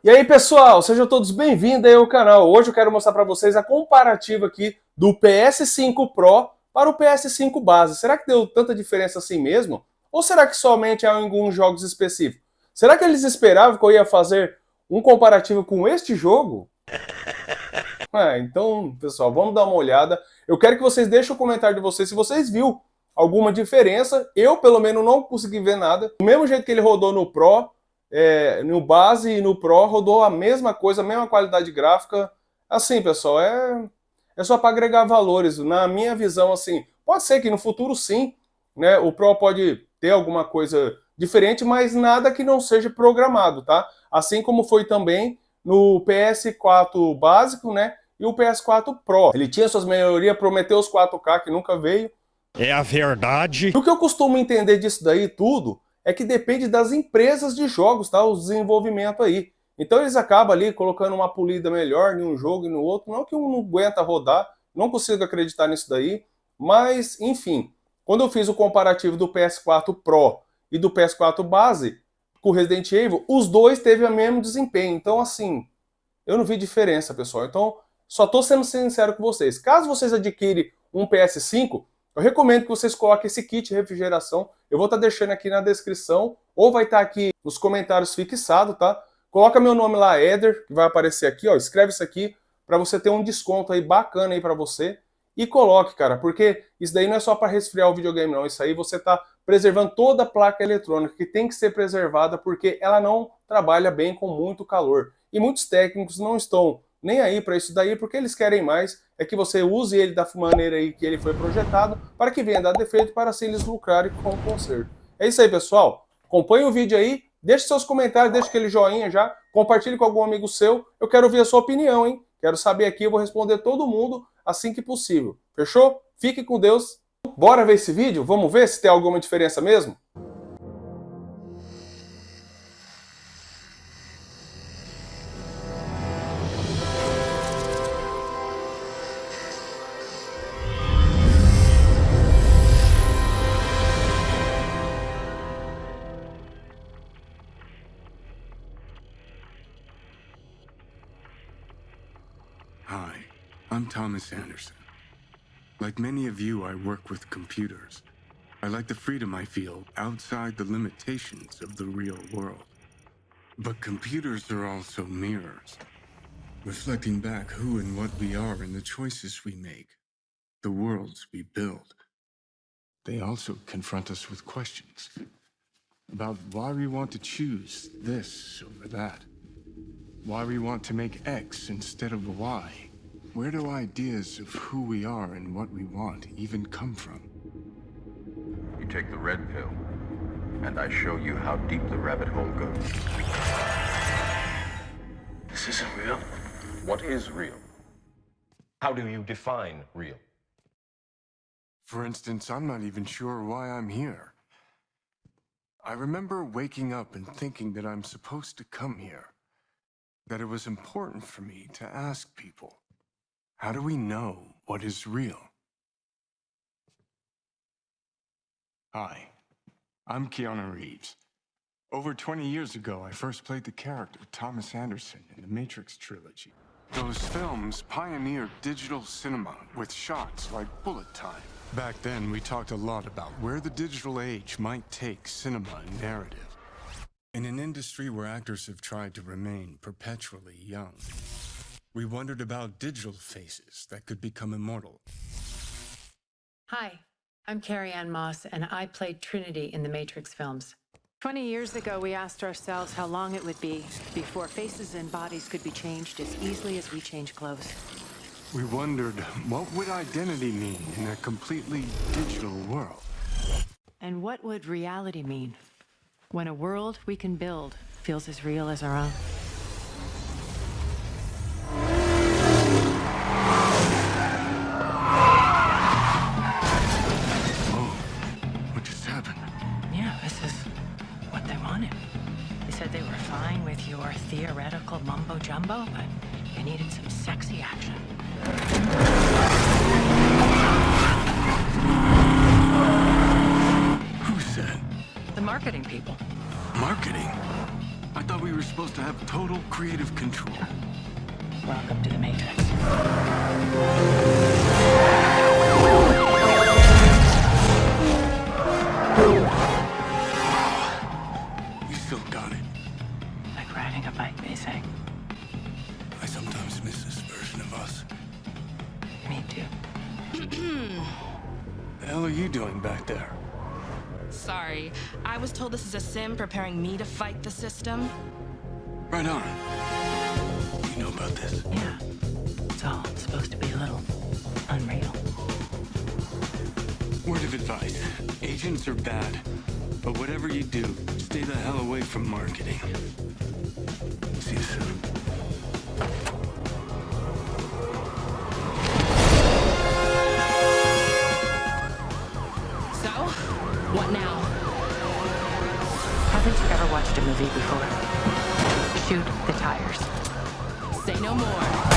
E aí, pessoal, sejam todos bem-vindos aí ao canal. Hoje eu quero mostrar para vocês a comparativa aqui do PS5 Pro para o PS5 base. Será que deu tanta diferença assim mesmo? Ou será que somente há em alguns jogos específicos? Será que eles esperavam que eu ia fazer um comparativo com este jogo? Então, pessoal, vamos dar uma olhada. Eu quero que vocês deixem o comentário de vocês se vocês viram alguma diferença. Eu, pelo menos, não consegui ver nada. Do mesmo jeito que ele rodou no Pro, no base e no Pro rodou a mesma coisa, a mesma qualidade gráfica. Assim, pessoal, é só para agregar valores. Na minha visão, assim, pode ser que no futuro sim, né? O Pro pode ter alguma coisa diferente, mas nada que não seja programado, tá? Assim como foi também no PS4 básico, né? E o PS4 Pro. Ele tinha suas melhorias, prometeu os 4K que nunca veio. É a verdade. E o que eu costumo entender disso daí tudo é que depende das empresas de jogos, tá? O desenvolvimento aí. Então eles acabam ali colocando uma polida melhor em um jogo e no outro. Não que um não aguenta rodar, não consigo acreditar nisso daí. Mas, enfim, quando eu fiz o comparativo do PS4 Pro e do PS4 base com o Resident Evil, os dois teve o mesmo desempenho. Então, assim, eu não vi diferença, pessoal. Então, só tô sendo sincero com vocês. Caso vocês adquirem um PS5, eu recomendo que vocês coloquem esse kit de refrigeração. Eu vou estar deixando aqui na descrição, ou vai estar aqui nos comentários fixado, tá? Coloca meu nome lá, Eder, que vai aparecer aqui, ó. Escreve isso aqui para você ter um desconto aí bacana aí para você. E coloque, cara, porque isso daí não é só para resfriar o videogame, não. Isso aí você tá preservando toda a placa eletrônica, que tem que ser preservada porque ela não trabalha bem com muito calor. E muitos técnicos não estão nem aí para isso daí, porque eles querem mais é que você use ele da maneira aí que ele foi projetado, para que venha dar defeito, para assim eles lucrarem com o conserto. É isso aí, pessoal. Acompanhe o vídeo aí, deixe seus comentários, deixe aquele joinha já, compartilhe com algum amigo seu. Eu quero ouvir a sua opinião, hein? Quero saber aqui, eu vou responder todo mundo assim que possível. Fechou? Fique com Deus. Bora ver esse vídeo? Vamos ver se tem alguma diferença mesmo? Hi, I'm Thomas Anderson. Like many of you, I work with computers. I like the freedom I feel outside the limitations of the real world. But computers are also mirrors, reflecting back who and what we are in the choices we make, the worlds we build. They also confront us with questions about why we want to choose this over that. Why we want to make X instead of Y. Where do ideas of who we are and what we want even come from? You take the red pill, and I show you how deep the rabbit hole goes. This isn't real. What is real? How do you define real? For instance, I'm not even sure why I'm here. I remember waking up and thinking that I'm supposed to come here. That it was important for me to ask people, how do we know what is real? Hi, I'm Keanu Reeves. Over 20 years ago, I first played the character Thomas Anderson in the Matrix trilogy. Those films pioneered digital cinema with shots like bullet time. Back then, we talked a lot about where the digital age might take cinema and narrative. In an industry where actors have tried to remain perpetually young, we wondered about digital faces that could become immortal. Hi, I'm Carrie Ann Moss, and I played Trinity in the Matrix films. 20 years ago, we asked ourselves how long it would be before faces and bodies could be changed as easily as we change clothes. We wondered, what would identity mean in a completely digital world? And what would reality mean when a world we can build feels as real as our own? What just happened? Yeah, this is what they wanted. They said they were fine with your theoretical mumbo-jumbo, but they needed some sexy action. Who said? The marketing people. Marketing? I thought we were supposed to have total creative control. Welcome to the Matrix. You still got it. Like riding a bike, they say. I sometimes miss this version of us. Me too. The hell are you doing back there? Sorry, I was told this is a sim preparing me to fight the system. Right on. You know about this? Yeah. It's all supposed to be a little unreal. Word of advice. Agents are bad. But whatever you do, stay the hell away from marketing. See you soon. So, what now? Haven't you ever watched a movie before? Shoot the tires. Say no more.